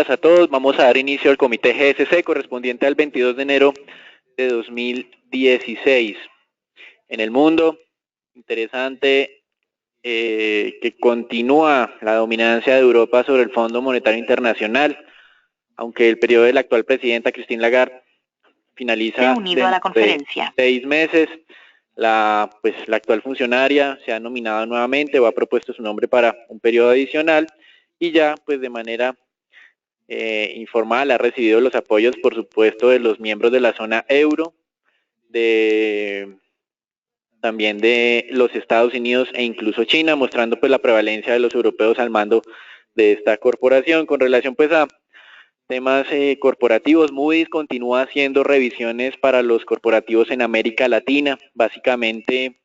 días a todos. Vamos a dar inicio al comité GSC correspondiente al 22 de enero de 2016. En el mundo, interesante que continúa la dominancia de Europa sobre el Fondo Monetario Internacional, aunque el periodo de la actual presidenta Christine Lagarde finaliza unido a la conferencia. 6 meses. La actual funcionaria se ha nominado nuevamente o ha propuesto su nombre para un periodo adicional y ya pues de manera informal ha recibido los apoyos, por supuesto, de los miembros de la zona euro, también de los Estados Unidos e incluso China, mostrando pues la prevalencia de los europeos al mando de esta corporación. Con relación pues a temas corporativos, Moody's continúa haciendo revisiones para los corporativos en América Latina. Básicamente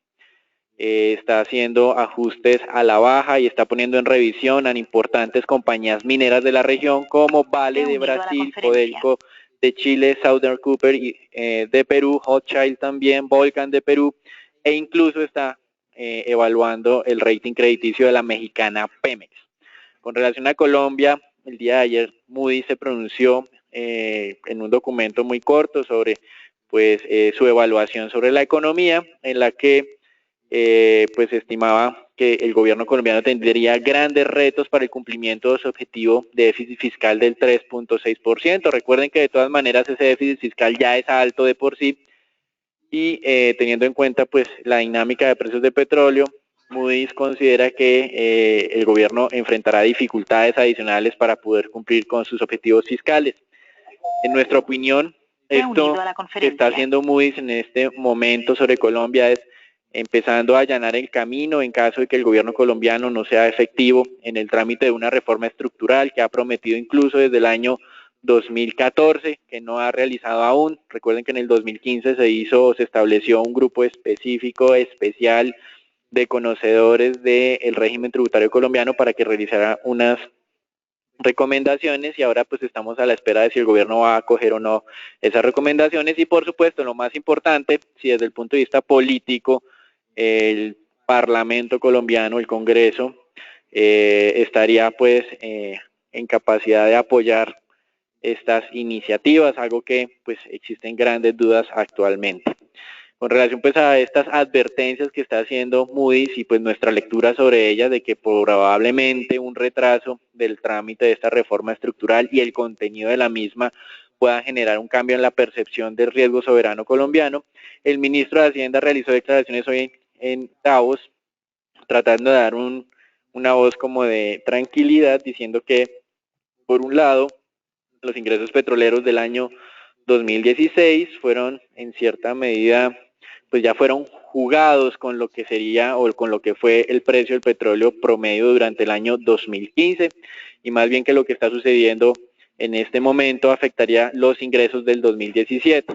está haciendo ajustes a la baja y está poniendo en revisión a importantes compañías mineras de la región como Vale de Brasil, Codelco de Chile, Southern Copper de Perú, Hochschild también, Volcan de Perú, e incluso está evaluando el rating crediticio de la mexicana Pemex. Con relación a Colombia, el día de ayer Moody's se pronunció en un documento muy corto sobre pues su evaluación sobre la economía, en la que pues estimaba que el gobierno colombiano tendría grandes retos para el cumplimiento de su objetivo de déficit fiscal del 3.6%. Recuerden que de todas maneras ese déficit fiscal ya es alto de por sí y teniendo en cuenta pues la dinámica de precios de petróleo, Moody's considera que el gobierno enfrentará dificultades adicionales para poder cumplir con sus objetivos fiscales. En nuestra opinión, esto que está haciendo Moody's en este momento sobre Colombia es empezando a allanar el camino en caso de que el gobierno colombiano no sea efectivo en el trámite de una reforma estructural que ha prometido incluso desde el año 2014, que no ha realizado aún. Recuerden que en el 2015 se estableció un grupo específico, especial, de conocedores del régimen tributario colombiano para que realizara unas recomendaciones y ahora pues estamos a la espera de si el gobierno va a acoger o no esas recomendaciones y por supuesto lo más importante, si desde el punto de vista político el Parlamento colombiano, el Congreso, estaría pues en capacidad de apoyar estas iniciativas, algo que pues existen grandes dudas actualmente. Con relación pues a estas advertencias que está haciendo Moody's y pues nuestra lectura sobre ellas de que probablemente un retraso del trámite de esta reforma estructural y el contenido de la misma pueda generar un cambio en la percepción del riesgo soberano colombiano, el ministro de Hacienda realizó declaraciones hoy en Davos tratando de dar una voz como de tranquilidad, diciendo que por un lado los ingresos petroleros del año 2016 fueron en cierta medida pues ya fueron jugados con lo que sería o con lo que fue el precio del petróleo promedio durante el año 2015 y más bien que lo que está sucediendo en este momento afectaría los ingresos del 2017.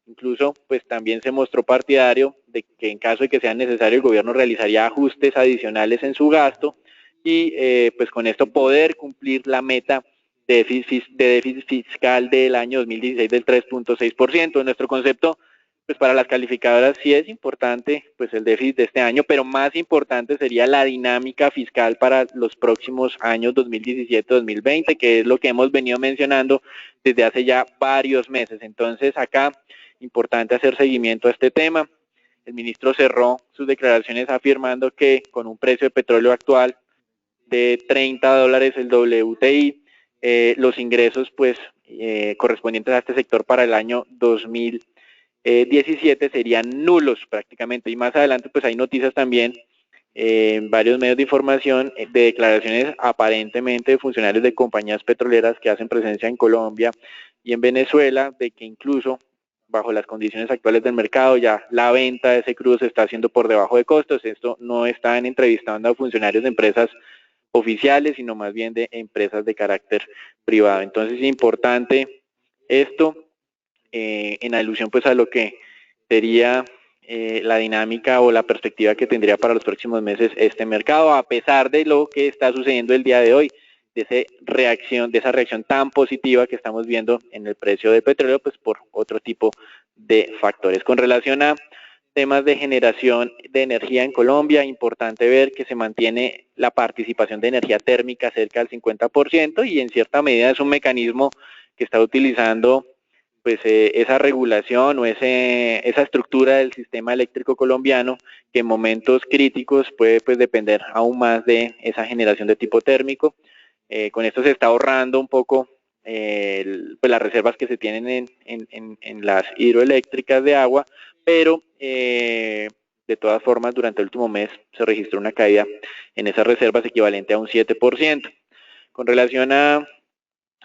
Incluso pues también se mostró partidario de que en caso de que sea necesario el gobierno realizaría ajustes adicionales en su gasto y pues con esto poder cumplir la meta de déficit fiscal del año 2016 del 3.6%. En nuestro concepto, pues para las calificadoras sí es importante pues el déficit de este año, pero más importante sería la dinámica fiscal para los próximos años 2017-2020, que es lo que hemos venido mencionando desde hace ya varios meses. Entonces acá, importante hacer seguimiento a este tema. El ministro cerró sus declaraciones afirmando que con un precio de petróleo actual de $30 el WTI, los ingresos pues correspondientes a este sector para el año 2017 serían nulos prácticamente, y más adelante pues hay noticias también en varios medios de información de declaraciones aparentemente de funcionarios de compañías petroleras que hacen presencia en Colombia y en Venezuela, de que incluso bajo las condiciones actuales del mercado ya la venta de ese crudo se está haciendo por debajo de costos. Esto no están entrevistando a funcionarios de empresas oficiales, sino más bien de empresas de carácter privado. Entonces es importante esto en alusión pues a lo que sería la dinámica o la perspectiva que tendría para los próximos meses este mercado, a pesar de lo que está sucediendo el día de hoy, de esa reacción tan positiva que estamos viendo en el precio del petróleo, pues por otro tipo de factores. Con relación a Temas de generación de energía en Colombia, importante ver que se mantiene la participación de energía térmica cerca del 50% y en cierta medida es un mecanismo que está utilizando pues esa regulación o esa estructura del sistema eléctrico colombiano que en momentos críticos puede pues depender aún más de esa generación de tipo térmico. Con esto se está ahorrando un poco pues las reservas que se tienen en las hidroeléctricas de agua, pero de todas formas durante el último mes se registró una caída en esas reservas equivalente a un 7%. Con relación a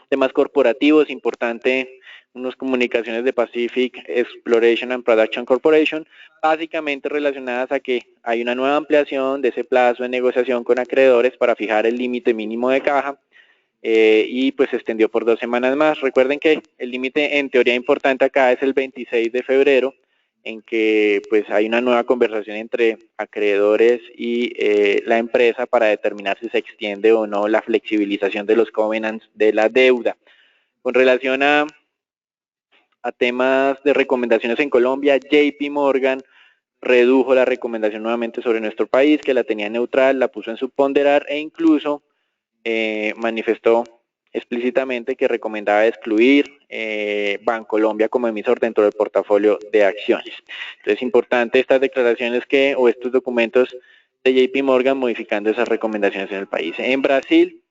temas corporativos, importante unas comunicaciones de Pacific Exploration and Production Corporation, básicamente relacionadas a que hay una nueva ampliación de ese plazo de negociación con acreedores para fijar el límite mínimo de caja, y pues se extendió por 2 semanas más. Recuerden que el límite en teoría importante acá es el 26 de febrero, en que pues hay una nueva conversación entre acreedores y la empresa para determinar si se extiende o no la flexibilización de los covenants de la deuda. Con relación a temas de recomendaciones en Colombia, JP Morgan redujo la recomendación nuevamente sobre nuestro país, que la tenía neutral, la puso en subponderar e incluso manifestó explícitamente que recomendaba excluir Bancolombia como emisor dentro del portafolio de acciones. Entonces es importante estas declaraciones o estos documentos de JP Morgan modificando esas recomendaciones en el país. En Brasil,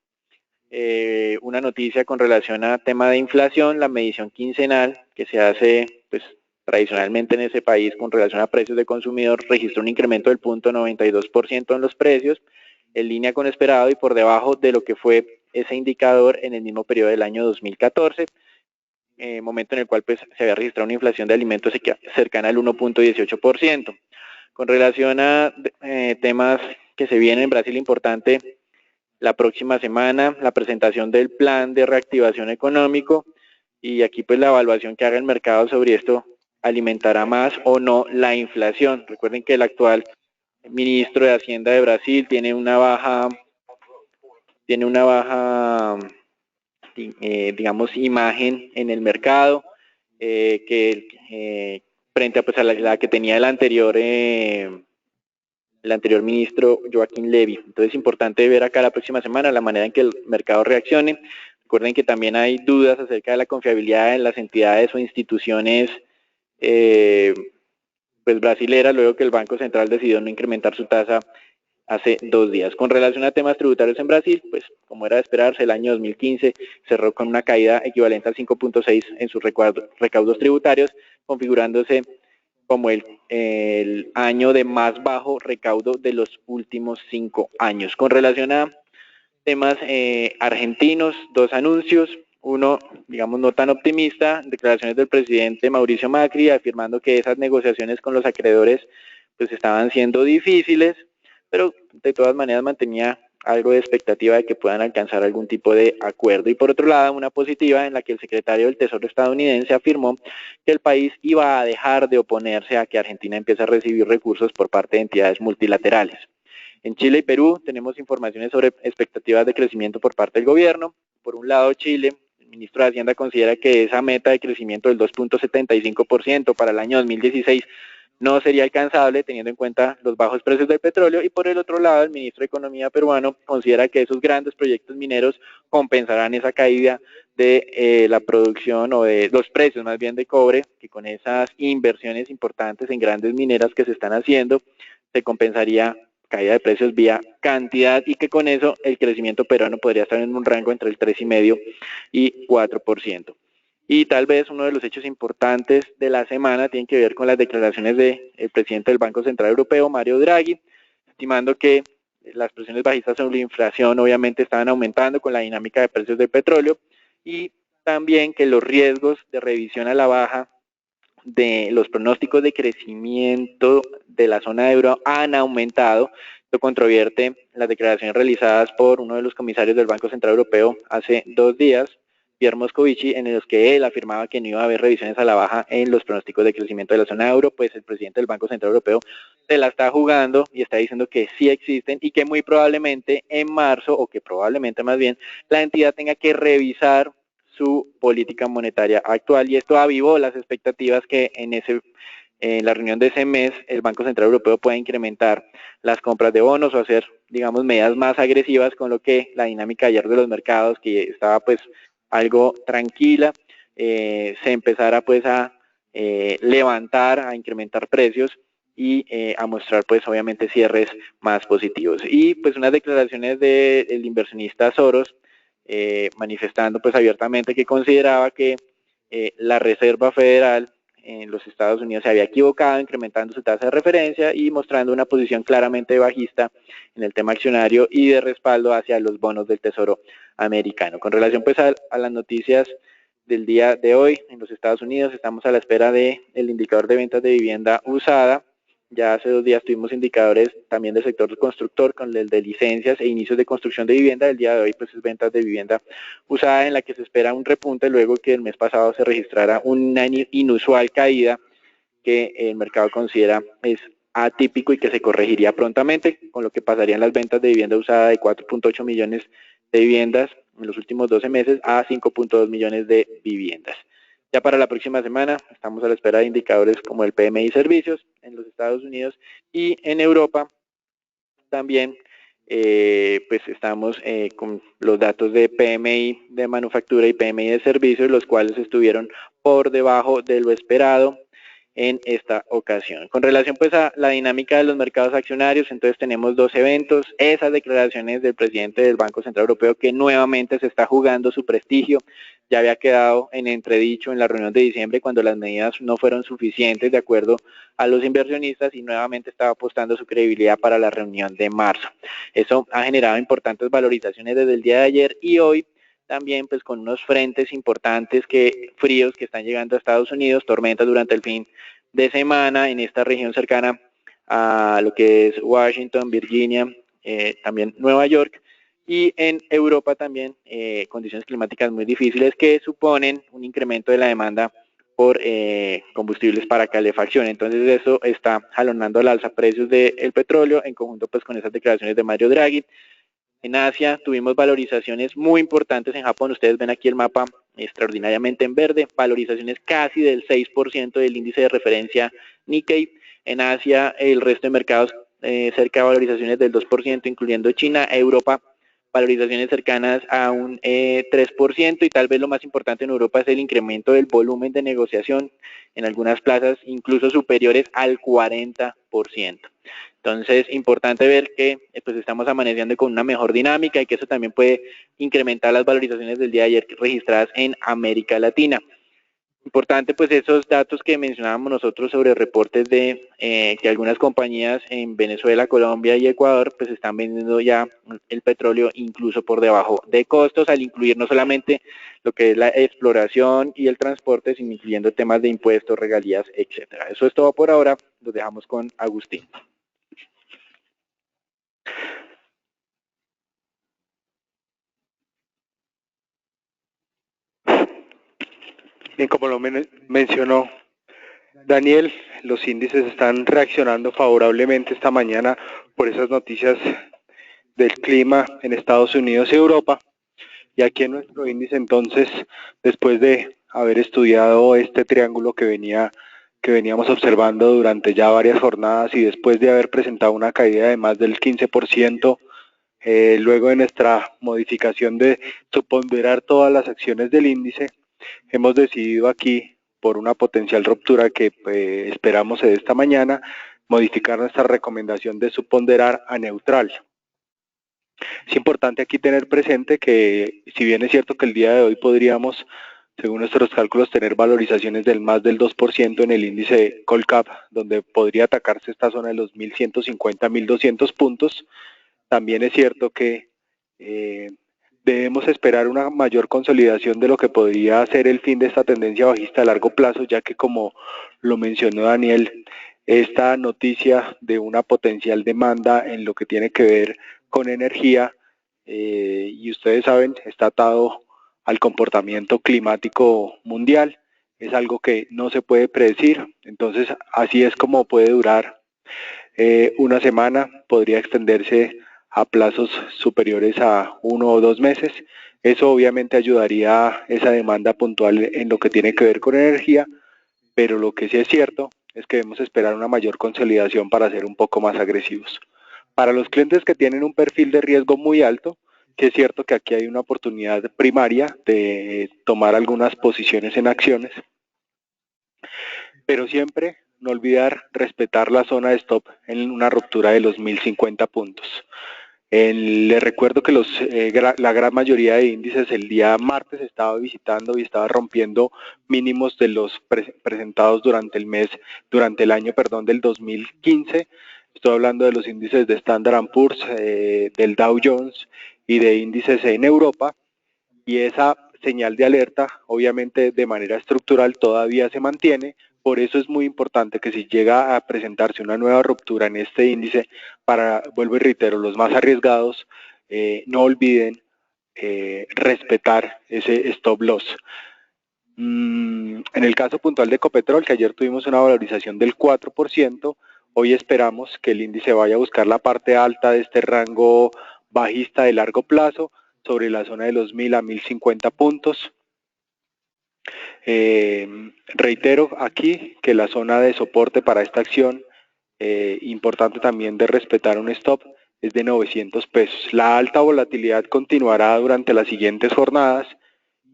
una noticia con relación a tema de inflación, la medición quincenal que se hace pues tradicionalmente en ese país con relación a precios de consumidor registró un incremento del 0.92% en los precios, en línea con esperado y por debajo de lo que fue ese indicador en el mismo periodo del año 2014, momento en el cual pues se había registrado una inflación de alimentos cercana al 1.18%. Con relación a temas que se vienen en Brasil, importante la próxima semana la presentación del plan de reactivación económico y aquí pues la evaluación que haga el mercado sobre esto alimentará más o no la inflación. Recuerden que el actual ministro de Hacienda de Brasil tiene una baja digamos, imagen en el mercado, que frente a, pues, a la que tenía el anterior ministro Joaquín Levy. Entonces es importante ver acá la próxima semana la manera en que el mercado reaccione. Recuerden que también hay dudas acerca de la confiabilidad en las entidades o instituciones pues brasileras, luego que el Banco Central decidió no incrementar su tasa hace 2 días. Con relación a temas tributarios en Brasil, pues como era de esperarse, el año 2015 cerró con una caída equivalente al 5.6 en sus recaudos tributarios, configurándose como el año de más bajo recaudo de los últimos 5 años. Con relación a temas argentinos, 2 anuncios. Uno, digamos, no tan optimista, declaraciones del presidente Mauricio Macri afirmando que esas negociaciones con los acreedores pues estaban siendo difíciles, pero de todas maneras mantenía algo de expectativa de que puedan alcanzar algún tipo de acuerdo. Y por otro lado, una positiva en la que el secretario del Tesoro estadounidense afirmó que el país iba a dejar de oponerse a que Argentina empiece a recibir recursos por parte de entidades multilaterales. En Chile y Perú tenemos informaciones sobre expectativas de crecimiento por parte del gobierno. Por un lado, Chile, el ministro de Hacienda considera que esa meta de crecimiento del 2.75% para el año 2016 no sería alcanzable teniendo en cuenta los bajos precios del petróleo, y por el otro lado el ministro de Economía peruano considera que esos grandes proyectos mineros compensarán esa caída de la producción o de los precios más bien de cobre, que con esas inversiones importantes en grandes mineras que se están haciendo se compensaría caída de precios vía cantidad y que con eso el crecimiento peruano podría estar en un rango entre el 3,5% y 4%. Y tal vez uno de los hechos importantes de la semana tiene que ver con las declaraciones del presidente del Banco Central Europeo, Mario Draghi, estimando que las presiones bajistas sobre la inflación obviamente estaban aumentando con la dinámica de precios del petróleo y también que los riesgos de revisión a la baja de los pronósticos de crecimiento de la zona de euro han aumentado. Esto controvierte las declaraciones realizadas por uno de los comisarios del Banco Central Europeo hace 2 días, Pierre Moscovici, en los que él afirmaba que no iba a haber revisiones a la baja en los pronósticos de crecimiento de la zona euro. Pues el presidente del Banco Central Europeo se la está jugando y está diciendo que sí existen y que muy probablemente en marzo, o que probablemente más bien, la entidad tenga que revisar su política monetaria actual, y esto avivó las expectativas que en ese en la reunión de ese mes el Banco Central Europeo pueda incrementar las compras de bonos o hacer, digamos, medidas más agresivas, con lo que la dinámica ayer de los mercados, que estaba pues algo tranquila, se empezara pues a levantar, a incrementar precios y a mostrar pues obviamente cierres más positivos. Y pues unas declaraciones del inversionista Soros manifestando pues abiertamente que consideraba que la Reserva Federal en los Estados Unidos se había equivocado incrementando su tasa de referencia y mostrando una posición claramente bajista en el tema accionario y de respaldo hacia los bonos del Tesoro americano. Con relación pues a las noticias del día de hoy en los Estados Unidos, estamos a la espera del indicador de ventas de vivienda usada. Ya hace 2 días tuvimos indicadores también del sector constructor con el de licencias e inicios de construcción de vivienda. El día de hoy pues es ventas de vivienda usada, en la que se espera un repunte luego que el mes pasado se registrara una inusual caída que el mercado considera es atípico y que se corregiría prontamente, con lo que pasarían las ventas de vivienda usada de 4.8 millones de viviendas en los últimos 12 meses a 5.2 millones de viviendas. Ya para la próxima semana estamos a la espera de indicadores como el PMI Servicios en los Estados Unidos, y en Europa también pues estamos con los datos de PMI de manufactura y PMI de servicios, los cuales estuvieron por debajo de lo esperado en esta ocasión. Con relación pues a la dinámica de los mercados accionarios, entonces tenemos 2 eventos, esas declaraciones del presidente del Banco Central Europeo, que nuevamente se está jugando su prestigio. Ya había quedado en entredicho en la reunión de diciembre cuando las medidas no fueron suficientes de acuerdo a los inversionistas, y nuevamente estaba apostando su credibilidad para la reunión de marzo. Eso ha generado importantes valorizaciones desde el día de ayer y hoy, también pues con unos frentes importantes fríos que están llegando a Estados Unidos, tormentas durante el fin de semana en esta región cercana a lo que es Washington, Virginia, también Nueva York, y en Europa también condiciones climáticas muy difíciles que suponen un incremento de la demanda por combustibles para calefacción. Entonces eso está jalonando al alza precios del petróleo en conjunto pues con esas declaraciones de Mario Draghi. En Asia tuvimos valorizaciones muy importantes. En Japón, ustedes ven aquí el mapa extraordinariamente en verde, valorizaciones casi del 6% del índice de referencia Nikkei. En Asia, el resto de mercados cerca de valorizaciones del 2%, incluyendo China. Europa, valorizaciones cercanas a un 3%, y tal vez lo más importante en Europa es el incremento del volumen de negociación en algunas plazas incluso superiores al 40%. Entonces, importante ver que pues estamos amaneciendo con una mejor dinámica y que eso también puede incrementar las valorizaciones del día de ayer registradas en América Latina. Importante pues esos datos que mencionábamos nosotros sobre reportes de que algunas compañías en Venezuela, Colombia y Ecuador pues están vendiendo ya el petróleo incluso por debajo de costos, al incluir no solamente lo que es la exploración y el transporte, sino incluyendo temas de impuestos, regalías, etcétera. Eso es todo por ahora. Los dejamos con Agustín. Bien, como lo mencionó Daniel, los índices están reaccionando favorablemente esta mañana por esas noticias del clima en Estados Unidos y Europa. Y aquí en nuestro índice, entonces, después de haber estudiado este triángulo que veníamos observando durante ya varias jornadas, y después de haber presentado una caída de más del 15%, luego de nuestra modificación de subponderar todas las acciones del índice, hemos decidido aquí, por una potencial ruptura que esperamos de esta mañana, modificar nuestra recomendación de subponderar a neutral. Es importante aquí tener presente que, si bien es cierto que el día de hoy podríamos, según nuestros cálculos, tener valorizaciones del más del 2% en el índice Colcap, donde podría atacarse esta zona de los 1.150, 1.200 puntos, también es cierto que debemos esperar una mayor consolidación de lo que podría ser el fin de esta tendencia bajista a largo plazo, ya que, como lo mencionó Daniel, esta noticia de una potencial demanda en lo que tiene que ver con energía, y ustedes saben, está atado al comportamiento climático mundial, es algo que no se puede predecir. Entonces así es como puede durar una semana, podría extenderse a plazos superiores a 1 o 2 meses. Eso obviamente ayudaría a esa demanda puntual en lo que tiene que ver con energía, pero lo que sí es cierto es que debemos esperar una mayor consolidación para ser un poco más agresivos. Para los clientes que tienen un perfil de riesgo muy alto, que es cierto que aquí hay una oportunidad primaria de tomar algunas posiciones en acciones, pero siempre no olvidar respetar la zona de stop en una ruptura de los 1050 puntos. Les recuerdo que la gran mayoría de índices el día martes estaba visitando y estaba rompiendo mínimos de los presentados durante el año del 2015. Estoy hablando de los índices de Standard & Poor's, del Dow Jones y de índices en Europa, y esa señal de alerta obviamente de manera estructural todavía se mantiene. Por eso es muy importante que si llega a presentarse una nueva ruptura en este índice, vuelvo y reitero, los más arriesgados no olviden respetar ese stop loss. En el caso puntual de Ecopetrol, que ayer tuvimos una valorización del 4%, hoy esperamos que el índice vaya a buscar la parte alta de este rango bajista de largo plazo, sobre la zona de los 1000 a 1050 puntos. Reitero aquí que la zona de soporte para esta acción, importante también de respetar un stop, es de 900 pesos. La alta volatilidad continuará durante las siguientes jornadas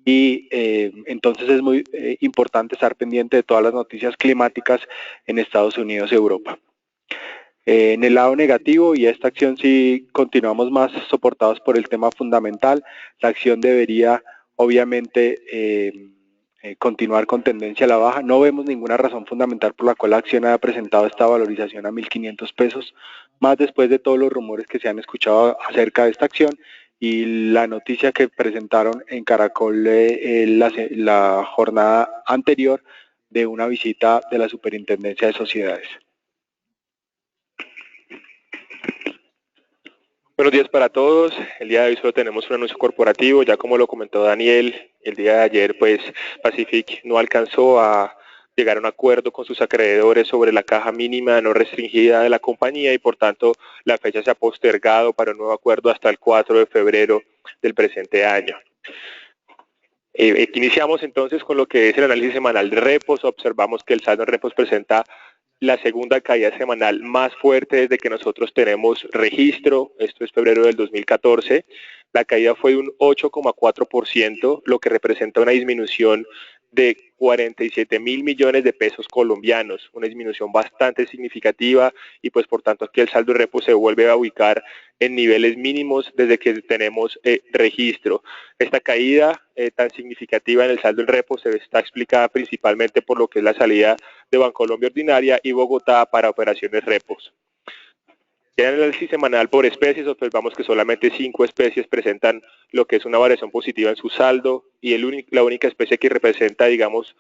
y entonces es muy importante estar pendiente de todas las noticias climáticas en Estados Unidos y Europa. En el lado negativo, y esta acción sí continuamos más soportados por el tema fundamental, la acción debería obviamente continuar con tendencia a la baja. No vemos ninguna razón fundamental por la cual la acción haya presentado esta valorización a 1.500 pesos, más después de todos los rumores que se han escuchado acerca de esta acción y la noticia que presentaron en Caracol la jornada anterior de una visita de la Superintendencia de Sociedades. Buenos días para todos. El día de hoy solo tenemos un anuncio corporativo. Ya como lo comentó Daniel, el día de ayer pues Pacific no alcanzó a llegar a un acuerdo con sus acreedores sobre la caja mínima no restringida de la compañía y por tanto la fecha se ha postergado para un nuevo acuerdo hasta el 4 de febrero del presente año. Iniciamos entonces con lo que es el análisis semanal de repos. Observamos que el saldo en repos presenta la segunda caída semanal más fuerte desde que nosotros tenemos registro. Esto es febrero del 2014. La caída fue de un 8,4%, lo que representa una disminución de 47.000 millones de pesos colombianos, una disminución bastante significativa y pues por tanto aquí el saldo de repo se vuelve a ubicar en niveles mínimos desde que tenemos registro. Esta caída tan significativa en el saldo en repo se está explicada principalmente por lo que es la salida de Bancolombia Ordinaria y Bogotá para operaciones repos. En el análisis semanal por especies observamos que solamente 5 especies presentan lo que es una variación positiva en su saldo y la única especie que representa, digamos,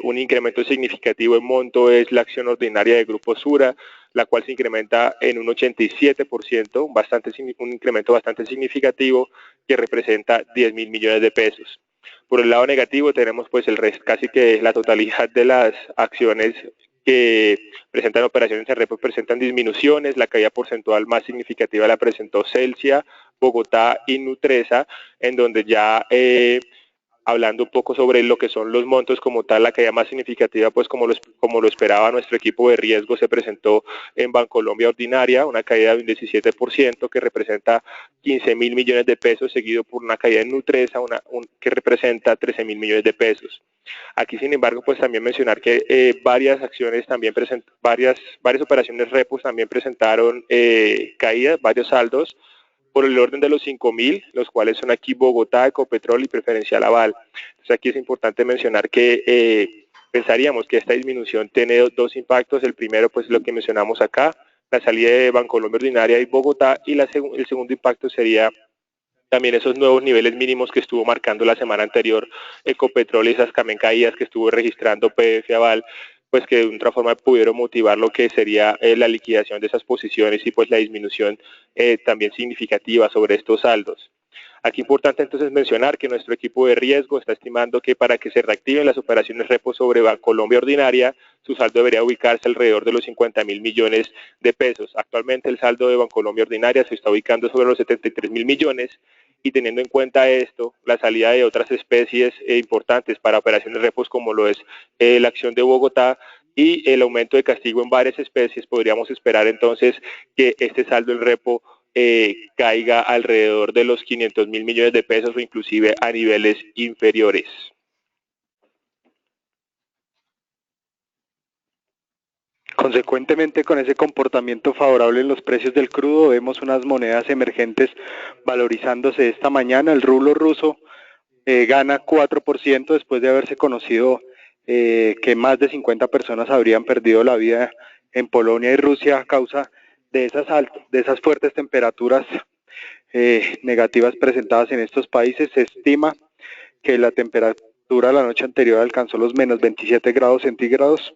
un incremento significativo en monto es la acción ordinaria de Grupo Sura, la cual se incrementa en un 87%, un incremento bastante significativo que representa 10.000 millones de pesos. Por el lado negativo tenemos pues casi que la totalidad de las acciones que presentan operaciones en repo presentan disminuciones. La caída porcentual más significativa la presentó Celsia, Bogotá y Nutresa, en donde ya hablando un poco sobre lo que son los montos como tal, la caída más significativa, pues como lo esperaba nuestro equipo de riesgo, se presentó en Bancolombia Ordinaria, una caída de un 17% que representa 15.000 millones de pesos, seguido por una caída en Nutresa que representa 13.000 millones de pesos. Aquí, sin embargo, pues también mencionar que varias acciones también varias operaciones repos también presentaron caídas, varios saldos, por el orden de los 5.000, los cuales son aquí Bogotá, Ecopetrol y Preferencial Aval. Entonces aquí es importante mencionar que pensaríamos que esta disminución tiene dos impactos. El primero, pues lo que mencionamos acá, la salida de Bancolombia Ordinaria y Bogotá, y el segundo impacto sería también esos nuevos niveles mínimos que estuvo marcando la semana anterior Ecopetrol y esas también caídas que estuvo registrando PF Aval, pues que de otra forma pudieron motivar lo que sería la liquidación de esas posiciones y pues la disminución también significativa sobre estos saldos. Aquí importante entonces mencionar que nuestro equipo de riesgo está estimando que para que se reactiven las operaciones repo sobre Bancolombia Ordinaria, su saldo debería ubicarse alrededor de los 50.000 millones de pesos. Actualmente el saldo de Bancolombia Ordinaria se está ubicando sobre los 73.000 millones y teniendo en cuenta esto, la salida de otras especies importantes para operaciones repos como lo es la acción de Bogotá, y el aumento de castigo en varias especies, podríamos esperar entonces que este saldo del repo caiga alrededor de los 500.000 millones de pesos o inclusive a niveles inferiores. Consecuentemente, con ese comportamiento favorable en los precios del crudo, vemos unas monedas emergentes valorizándose esta mañana. El rublo ruso gana 4% después de haberse conocido que más de 50 personas habrían perdido la vida en Polonia y Rusia a causa de esas fuertes temperaturas negativas presentadas en estos países. Se estima que la temperatura la noche anterior alcanzó los menos 27 grados centígrados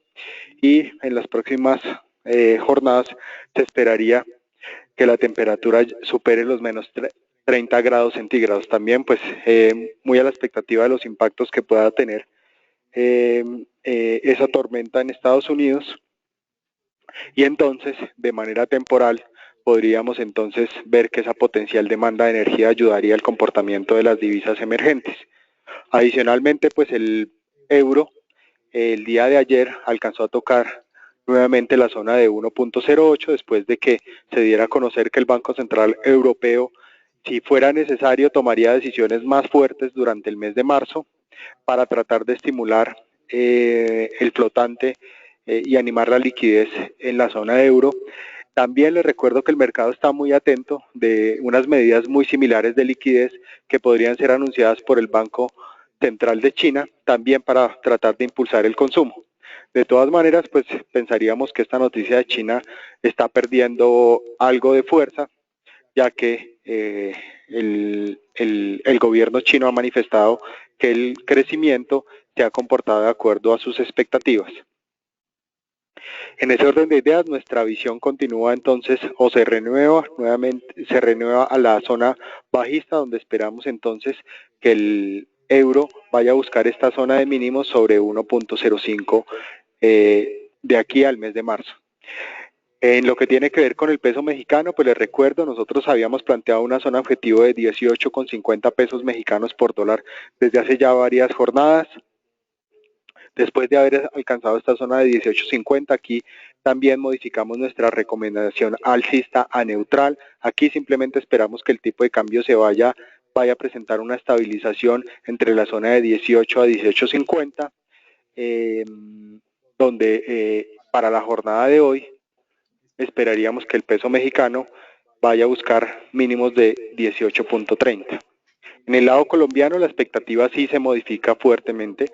y en las próximas jornadas se esperaría que la temperatura supere los menos 30 grados centígrados. También pues muy a la expectativa de los impactos que pueda tener esa tormenta en Estados Unidos, y entonces de manera temporal podríamos entonces ver que esa potencial demanda de energía ayudaría al comportamiento de las divisas emergentes. Adicionalmente, pues el euro el día de ayer alcanzó a tocar nuevamente la zona de 1.08 después de que se diera a conocer que el Banco Central Europeo, si fuera necesario, tomaría decisiones más fuertes durante el mes de marzo para tratar de estimular el flotante y animar la liquidez en la zona de euro. También les recuerdo que el mercado está muy atento de unas medidas muy similares de liquidez que podrían ser anunciadas por el Banco Central de China, también para tratar de impulsar el consumo. De todas maneras, pues pensaríamos que esta noticia de China está perdiendo algo de fuerza, ya que el gobierno chino ha manifestado que el crecimiento se ha comportado de acuerdo a sus expectativas. En ese orden de ideas, nuestra visión continúa entonces o se renueva nuevamente, se renueva a la zona bajista, donde esperamos entonces que el euro vaya a buscar esta zona de mínimos sobre 1.05 de aquí al mes de marzo. En lo que tiene que ver con el peso mexicano, pues les recuerdo, nosotros habíamos planteado una zona objetivo de 18,50 pesos mexicanos por dólar desde hace ya varias jornadas. Después de haber alcanzado esta zona de 18.50, aquí también modificamos nuestra recomendación alcista a neutral. Aquí simplemente esperamos que el tipo de cambio se vaya a presentar una estabilización entre la zona de 18 a 18.50, donde para la jornada de hoy esperaríamos que el peso mexicano vaya a buscar mínimos de 18.30. En el lado colombiano la expectativa sí se modifica fuertemente.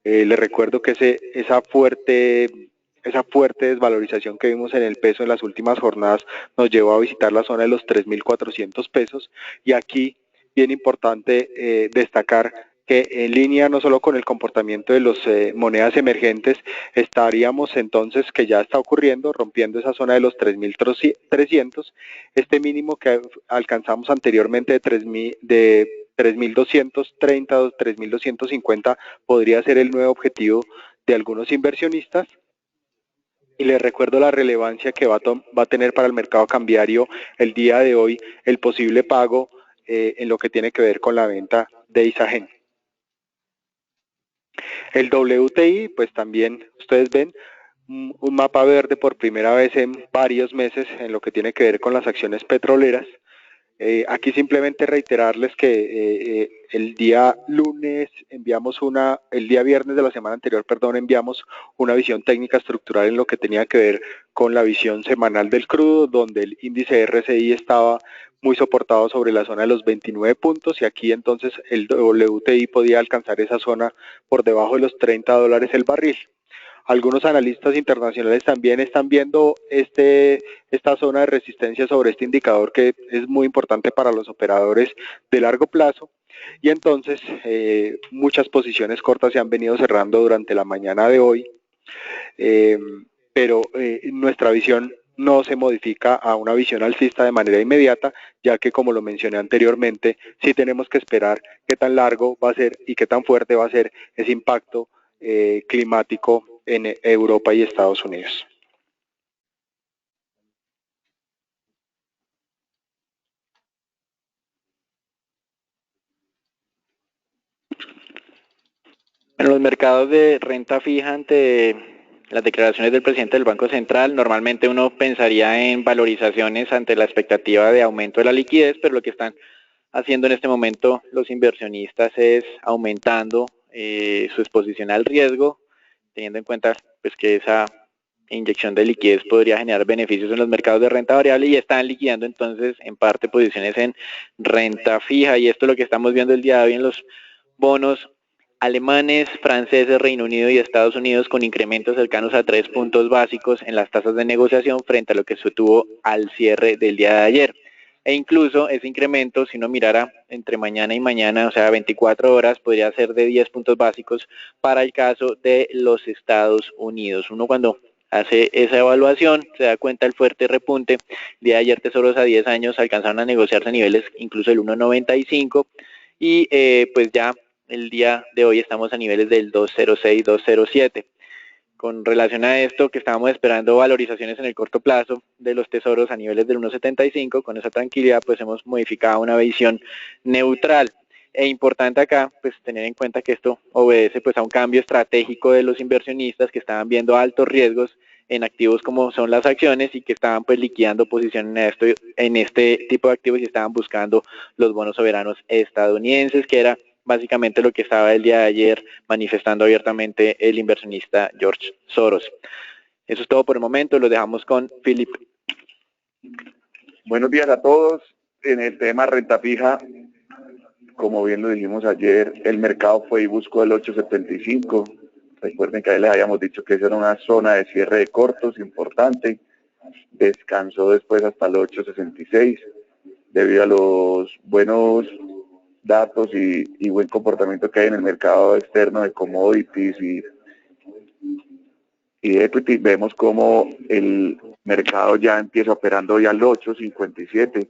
Les recuerdo que esa fuerte desvalorización que vimos en el peso en las últimas jornadas nos llevó a visitar la zona de los 3.400 pesos, y aquí bien importante destacar que en línea no solo con el comportamiento de las monedas emergentes, estaríamos entonces, que ya está ocurriendo, rompiendo esa zona de los 3.300, este mínimo que alcanzamos anteriormente de 3.230 o 3.250 podría ser el nuevo objetivo de algunos inversionistas. Y les recuerdo la relevancia que va a tener para el mercado cambiario el día de hoy el posible pago en lo que tiene que ver con la venta de Isagen. El WTI, pues también ustedes ven un mapa verde por primera vez en varios meses en lo que tiene que ver con las acciones petroleras. Aquí simplemente reiterarles que el día viernes de la semana anterior, enviamos una visión técnica estructural en lo que tenía que ver con la visión semanal del crudo, donde el índice RSI estaba muy soportado sobre la zona de los 29 puntos, y aquí entonces el WTI podía alcanzar esa zona por debajo de los $30 el barril. Algunos analistas internacionales también están viendo esta zona de resistencia sobre este indicador, que es muy importante para los operadores de largo plazo, y entonces muchas posiciones cortas se han venido cerrando durante la mañana de hoy, pero nuestra visión no se modifica a una visión alcista de manera inmediata, ya que, como lo mencioné anteriormente, sí tenemos que esperar qué tan largo va a ser y qué tan fuerte va a ser ese impacto climático en Europa y Estados Unidos. En los mercados de renta fija ante las declaraciones del presidente del Banco Central. Normalmente uno pensaría en valorizaciones ante la expectativa de aumento de la liquidez, pero lo que están haciendo en este momento los inversionistas es aumentando su exposición al riesgo, teniendo en cuenta pues que esa inyección de liquidez podría generar beneficios en los mercados de renta variable, y están liquidando entonces en parte posiciones en renta fija, y esto es lo que estamos viendo el día de hoy en los bonos alemanes, franceses, Reino Unido y Estados Unidos, con incrementos cercanos a 3 puntos básicos en las tasas de negociación frente a lo que se tuvo al cierre del día de ayer. E incluso ese incremento, si uno mirara entre mañana y mañana, o sea 24 horas, podría ser de 10 puntos básicos para el caso de los Estados Unidos. Uno cuando hace esa evaluación se da cuenta del fuerte repunte. El día de ayer tesoros a 10 años alcanzaron a negociarse a niveles incluso del 1.95, y pues ya el día de hoy estamos a niveles del 2.06, 2.07. Con relación a esto, que estábamos esperando valorizaciones en el corto plazo de los tesoros a niveles del 1.75, con esa tranquilidad pues hemos modificado una visión neutral. E importante acá pues tener en cuenta que esto obedece pues a un cambio estratégico de los inversionistas que estaban viendo altos riesgos en activos como son las acciones, y que estaban pues liquidando posiciones en este tipo de activos, y estaban buscando los bonos soberanos estadounidenses, que era básicamente lo que estaba el día de ayer manifestando abiertamente el inversionista George Soros. Eso es todo por el momento, lo dejamos con Philip. Buenos días a todos. En el tema renta fija, como bien lo dijimos ayer, el mercado fue y buscó el 8.75. Recuerden que ahí les habíamos dicho que esa era una zona de cierre de cortos importante. Descansó después hasta el 8.66 debido a los buenos datos y buen comportamiento que hay en el mercado externo de commodities y equity. Vemos como el mercado ya empieza operando ya al 8.57,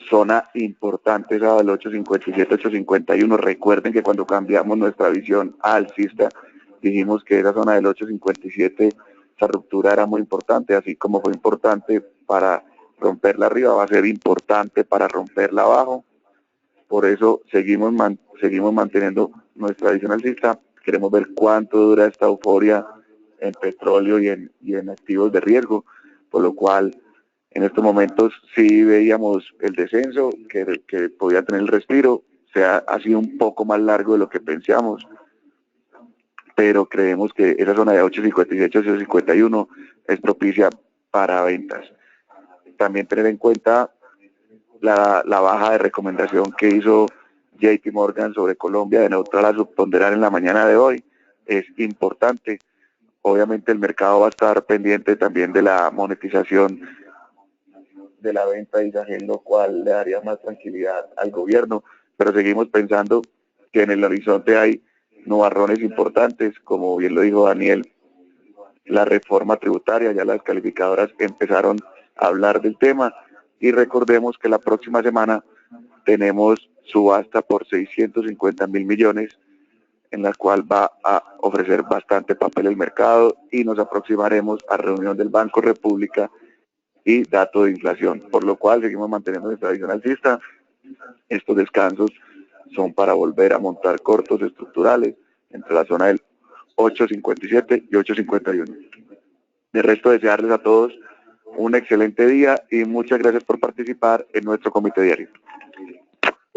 zona importante esa del 8.57, 8.51. Recuerden que cuando cambiamos nuestra visión alcista, dijimos que esa zona del 8.57, esa ruptura era muy importante, así como fue importante para romperla arriba, va a ser importante para romperla abajo. Por eso seguimos manteniendo nuestra visión alcista. Queremos ver cuánto dura esta euforia en petróleo y en activos de riesgo, por lo cual en estos momentos sí veíamos el descenso que podía tener el respiro. Ha sido un poco más largo de lo que pensamos, pero creemos que esa zona de 8.58, 8.51 es propicia para ventas. También tener en cuenta la baja de recomendación que hizo JP Morgan sobre Colombia de neutral a subponderar en la mañana de hoy es importante. Obviamente el mercado va a estar pendiente también de la monetización de la venta de Isagen, lo cual le daría más tranquilidad al gobierno, pero seguimos pensando que en el horizonte hay nubarrones importantes, como bien lo dijo Daniel, la reforma tributaria, ya las calificadoras empezaron a hablar del tema. Y recordemos que la próxima semana tenemos subasta por 650.000 millones, en la cual va a ofrecer bastante papel el mercado, y nos aproximaremos a reunión del Banco República y dato de inflación, por lo cual seguimos manteniendo nuestra visión alcista. Estos descansos son para volver a montar cortos estructurales entre la zona del 8.57 y 8.51. De resto, desearles a todos un excelente día y muchas gracias por participar en nuestro comité diario.